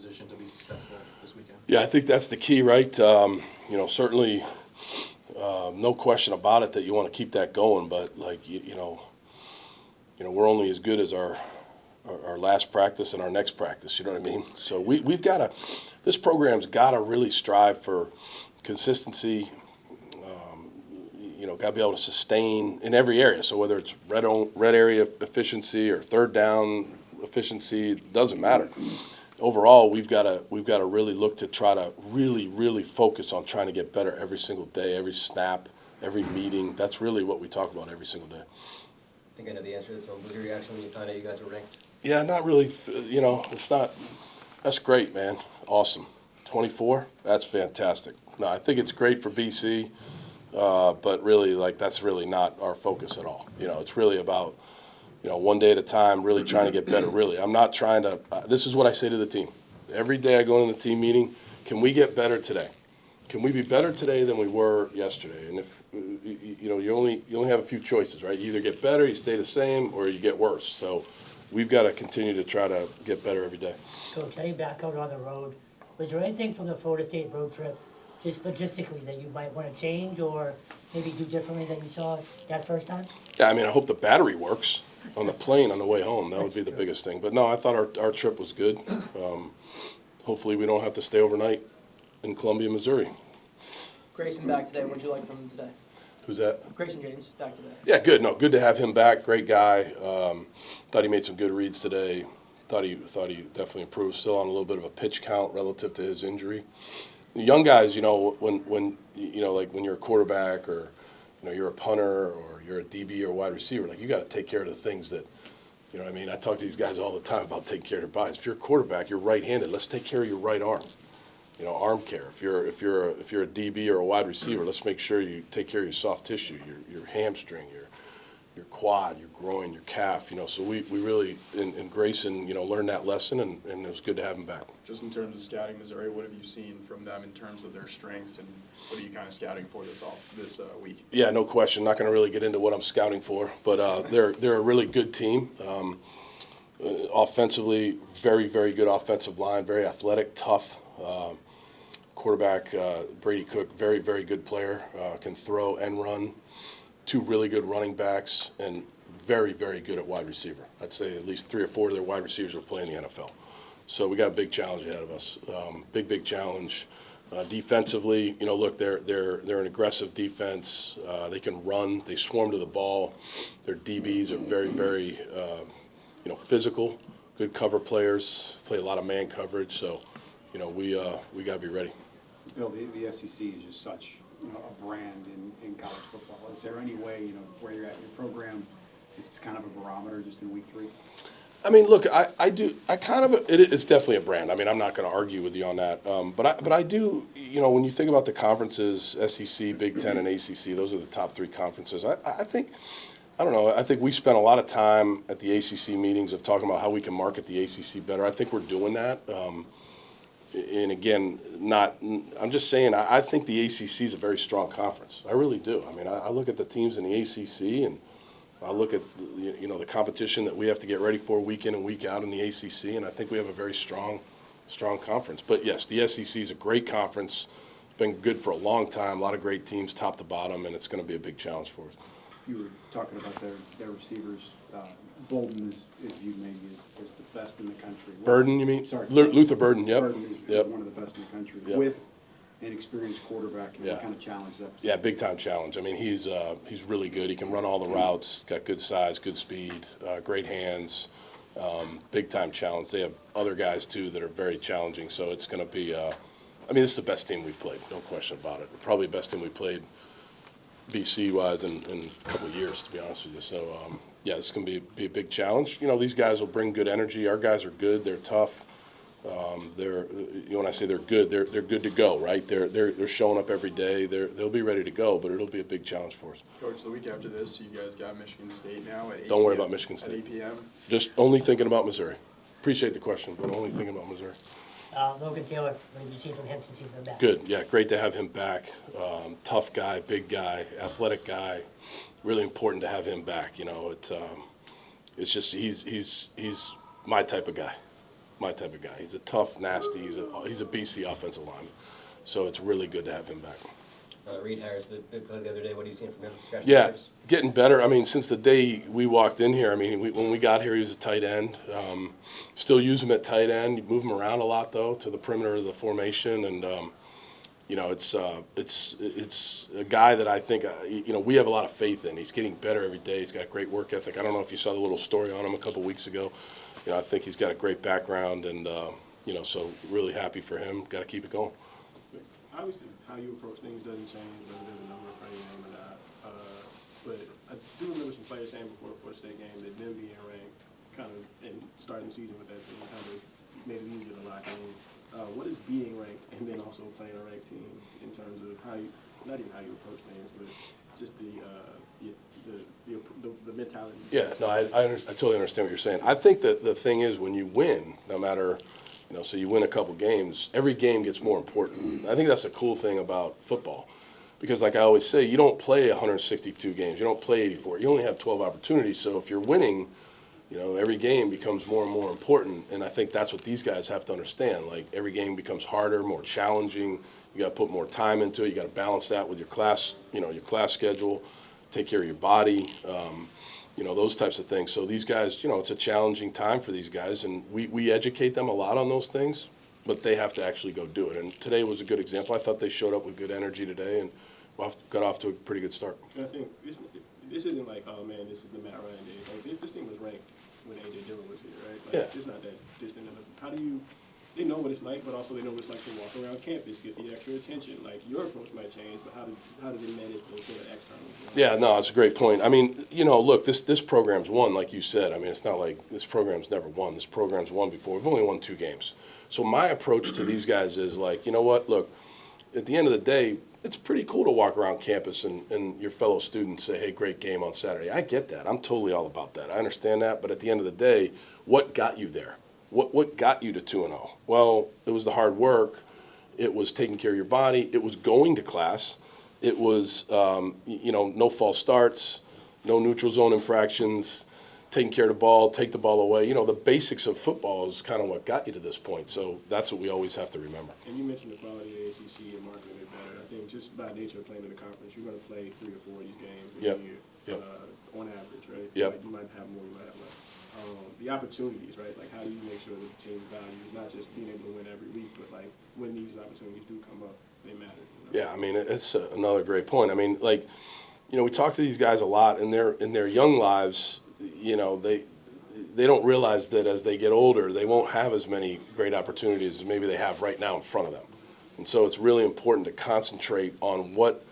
position to be successful this weekend? Yeah, I think that's the key, right? Certainly, no question about it that you want to keep that going. But we're only as good as our last practice and our next practice. You know what I mean? So we've got to. This program's got to really strive for consistency. Got to be able to sustain in every area. So whether it's red area efficiency or third down efficiency, it doesn't matter. Overall, we've got to really look to try to really focus on trying to get better every single day, every snap, every meeting. That's really what we talk about every single day. I think I know the answer to this one. What was your reaction when you found out you guys were ranked? Yeah, not really. It's not. That's great, man. Awesome. 24. That's fantastic. No, I think it's great for BC. But really, that's really not our focus at all. It's really about, one day at a time, really trying to get better. Really, I'm not trying to. This is what I say to the team. Every day I go into the team meeting, can we get better today? Can we be better today than we were yesterday? And if you only have a few choices, right? You either get better, you stay the same, or you get worse. So we've got to continue to try to get better every day. Coach, heading back out on the road, was there anything from the Florida State road trip, just logistically, that you might want to change or maybe do differently than you saw that first time? Yeah, I hope the battery works on the plane on the way home. That would be the biggest thing. But no, I thought our trip was good. Hopefully we don't have to stay overnight in Columbia, Missouri. Grayson back today. What did you like from him today? Who's that? Grayson James back today. Yeah, good. No, good to have him back. Great guy. Thought he made some good reads today. Thought he definitely improved. Still on a little bit of a pitch count relative to his injury. Young guys, when you're a quarterback or you're a punter or you're a DB or a wide receiver, you got to take care of the things that, I talk to these guys all the time about taking care of their bodies. If you're a quarterback, you're right-handed. Let's take care of your right arm. Arm care. If you're a DB or a wide receiver, let's make sure you take care of your soft tissue, your hamstring, your quad, your groin, your calf. So we really in Grayson, learned that lesson, and it was good to have him back. Just in terms of scouting Missouri, what have you seen from them in terms of their strengths, and what are you kind of scouting for this week? Yeah, no question. Not going to really get into what I'm scouting for, but they're a really good team. Offensively, very, very good offensive line, very athletic, tough. Quarterback Brady Cook, very, very good player, can throw and run. Two really good running backs, and very, very good at wide receiver. I'd say at least 3 or 4 of their wide receivers will play in the NFL. So we got a big challenge ahead of us. Big challenge. Defensively, look, they're an aggressive defense. They can run. They swarm to the ball. Their DBs are very, very, physical. Good cover players. Play a lot of man coverage. So, we got to be ready. Bill, the SEC is just such a brand in college football. Is there any way, where you're at in your program, this is kind of a barometer just in week 3? Look, it's definitely a brand. I'm not going to argue with you on that. But I do, when you think about the conferences, SEC, Big Ten, and ACC, those are the top 3 conferences. I think we spent a lot of time at the ACC meetings of talking about how we can market the ACC better. I think we're doing that. And again, I'm just saying, I think the ACC is a very strong conference. I really do. I look at the teams in the ACC, and I look at the competition that we have to get ready for week in and week out in the ACC, and I think we have a very strong conference. But yes, the SEC is a great conference. It's been good for a long time. A lot of great teams, top to bottom, and it's going to be a big challenge for us. You were talking about their receivers. Bolden is viewed maybe as the best in the country. Burden, you mean? Sorry. Luther Burden, yep. Burden is one of the best in the country. Yep. With an experienced quarterback, and Yeah. what kind of challenge that? Yeah, big time challenge. He's really good. He can run all the routes. Got good size, good speed, great hands. Big time challenge. They have other guys too that are very challenging. So it's going to be. This is the best team we've played. No question about it. Probably the best team we played, BC wise, in a couple of years, to be honest with you. So yeah, it's going to be a big challenge. These guys will bring good energy. Our guys are good. They're tough. When I say they're good, they're good to go, right? They're showing up every day. They'll be ready to go, but it'll be a big challenge for us. Coach, the week after this, you guys got Michigan State now at 8 Don't worry p.m. about Michigan State. At 8 p.m. Just only thinking about Missouri. Appreciate the question, but only thinking about Missouri. Logan Taylor, what did you see from him since he's been back? Good, yeah, great to have him back. Tough guy, big guy, athletic guy. Really important to have him back. It's just he's my type of guy. my type of guy. He's a tough, nasty. He's a BC offensive lineman. So it's really good to have him back. Reed Harris, the big play the other day, what are you seeing from him? Scratching Yeah, players? getting better. I mean, since the day we walked in here, I mean, when we got here, he was a tight end. Still use him at tight end. You move him around a lot, though, to the perimeter of the formation. And, you know, it's a guy that I think, you know, we have a lot of faith in. He's getting better every day. He's got a great work ethic. I don't know if you saw the little story on him a couple weeks ago. You know, I think he's got a great background. And, you know, so really happy for him. Got to keep it going. Obviously, how you approach things doesn't change, whether there's a number in front of your name or not. But I do remember some players saying before the Florida State game that them being ranked kind of, and starting the season with that team, kind of made it easier to lock in. What is being ranked and then also playing a ranked team in terms of how you, not even how you approach things, but just the mentality? Yeah, no, I totally understand what you're saying. I think that the thing is when you win, no matter, you know, so you win a couple games, every game gets more important. I think that's the cool thing about football. Because like I always say, you don't play 162 games. You don't play 84. You only have 12 opportunities. So if you're winning, you know, every game becomes more and more important. And I think that's what these guys have to understand. Like every game becomes harder, more challenging. You got to put more time into it. You got to balance that with your class, you know, your class schedule, take care of your body. You know, those types of things. So these guys, you know, it's a challenging time for these guys, and we educate them a lot on those things, but they have to actually go do it. And today was a good example. I thought they showed up with good energy today and got off to a pretty good start. And I think this isn't like, oh man, this is the Matt Ryan days. Like, this team was ranked when A.J. Dillon was here, right? Like, Yeah. It's not that distant. How do you, they know what it's like, but also they know what it's like to walk around campus, get the extra attention. Like, your approach might change, but how do they manage those sort of external? Yeah, no, it's a great point. I mean, you know, look, this program's won, like you said. I mean, it's not like this program's never won. This program's won before. We've only won 2 games. So my approach to these guys is like, you know what, look, at the end of the day, it's pretty cool to walk around campus and your fellow students say, hey, great game on Saturday. I get that. I'm totally all about that. I understand that. But at the end of the day, what got you there? What got you to 2-0? Well, it was the hard work. It was taking care of your body. It was going to class. It was, you know, no false starts, no neutral zone infractions, taking care of the ball, take the ball away. You know, the basics of football is kind of what got you to this point. So that's what we always have to remember. And you mentioned the quality of the ACC and marketing it better. I think just by nature of playing in the conference, you're going to play 3 or 4 of these games a Yep. year, Yep. On average, right? Yep. Like, you might have more, you might have less. The opportunities, right? Like, how do you make sure that the team values not just being able to win every week, but like when these opportunities do come up, they matter. You know? Yeah, I mean, it's another great point. I mean, like, you know, we talk to these guys a lot in their young lives. You know, they don't realize that as they get older, they won't have as many great opportunities as maybe they have right now in front of them. And so it's really important to concentrate on what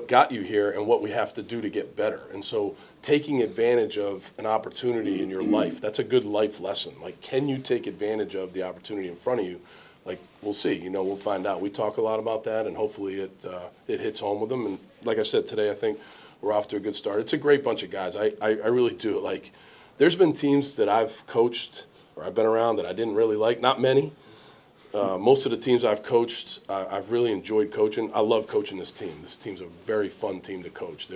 got you here and what we have to do to get better. And so taking advantage of an opportunity in your life, that's a good life lesson. Like, can you take advantage of the opportunity in front of you? Like, we'll see. You know, we'll find out. We talk a lot about that, and hopefully it hits home with them. And like I said today, I think we're off to a good start. It's a great bunch of guys. I really do. Like, there's been teams that I've coached or I've been around that I didn't really like. Not many. Most of the teams I've coached, I've really enjoyed coaching. I love coaching this team. This team's a very fun team to coach.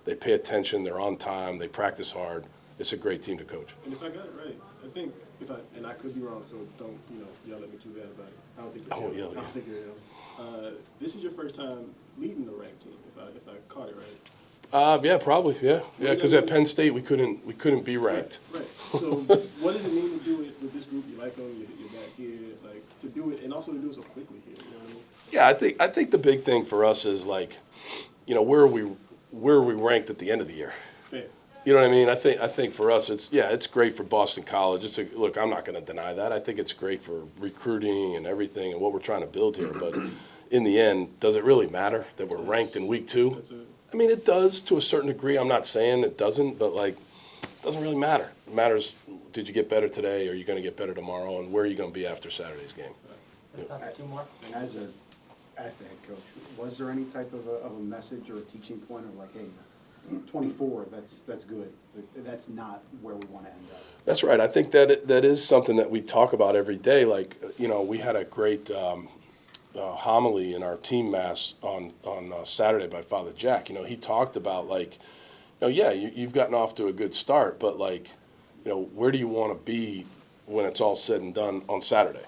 They pay attention. They're on time. They practice hard. It's a great team to coach. And if I got it right, I think and I could be wrong, so don't yell at me too bad about it. I don't think I won't yell at you. I don't think you're yelling. This is your first time leading the ranked team, if I caught it right. Yeah, probably. Yeah. Because at Penn State we couldn't be ranked. Right. So what does it mean to do it with this group? You like them. You're back here, like to do it, and also to do it so quickly here. You know what I mean? Yeah, I think the big thing for us is like, you know, where are we ranked at the end of the year? Fair. You know what I mean? I think for us, it's great for Boston College. Look, I'm not going to deny that. I think it's great for recruiting and everything and what we're trying to build here. But in the end, does it really matter that we're ranked in week 2? That's it. I mean, it does to a certain degree. I'm not saying it doesn't, but like, it doesn't really matter. It matters, did you get better today? Are you going to get better tomorrow? And where are you going to be after Saturday's game? Time for 2 more. As the head coach, was there any type of a message or a teaching point of like, hey, 24, that's good. That's not where we want to end up. That's right. I think that is something that we talk about every day. Like, you know, we had a great homily in our team mass on Saturday by Father Jack. You know, he talked about like, you know, yeah, you've gotten off to a good start, but like, you know, where do you want to be when it's all said and done on Saturday?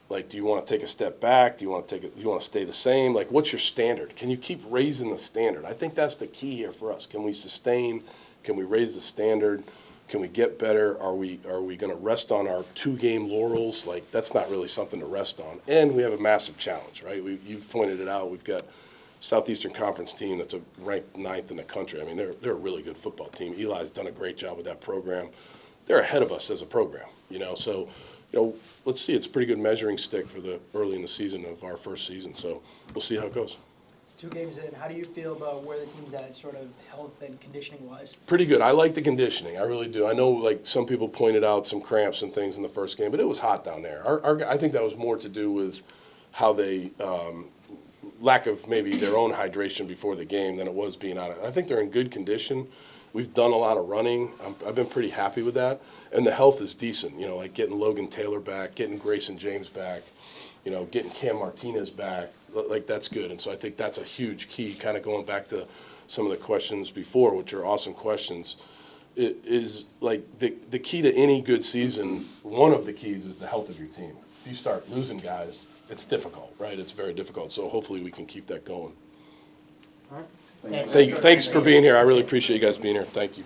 Like, do you want to take a step back? Do you want to stay the same? Like, what's your standard? Can you keep raising the standard? I think that's the key here for us. Can we sustain? Can we raise the standard? Can we get better? Are we going to rest on our 2-game laurels? Like, that's not really something to rest on. And we have a massive challenge, right? You've pointed it out. We've got Southeastern Conference team that's ranked 9th in the country. I mean, they're a really good football team. Eli's done a great job with that program. They're ahead of us as a program, So, let's see. It's a pretty good measuring stick for the early in the season of our first season. So we'll see how it goes. 2 games in, how do you feel about where the team's at, sort of health and conditioning wise? Pretty good. I like the conditioning. I really do. I know, like, some people pointed out some cramps and things in the first game, but it was hot down there. I think that was more to do with how they lack of maybe their own hydration before the game than it was being out. I think they're in good condition. We've done a lot of running. I've been pretty happy with that. And the health is decent, like getting Logan Taylor back, getting Grayson James back, getting Cam Martinez back. Like, that's good. And so I think that's a huge key, kind of going back to some of the questions before, which are awesome questions. It is like the key to any good season, one of the keys is the health of your team. If you start losing guys, it's difficult, right? It's very difficult. So hopefully we can keep that going. Thanks. Thanks for being here. I really appreciate you guys being here. Thank you.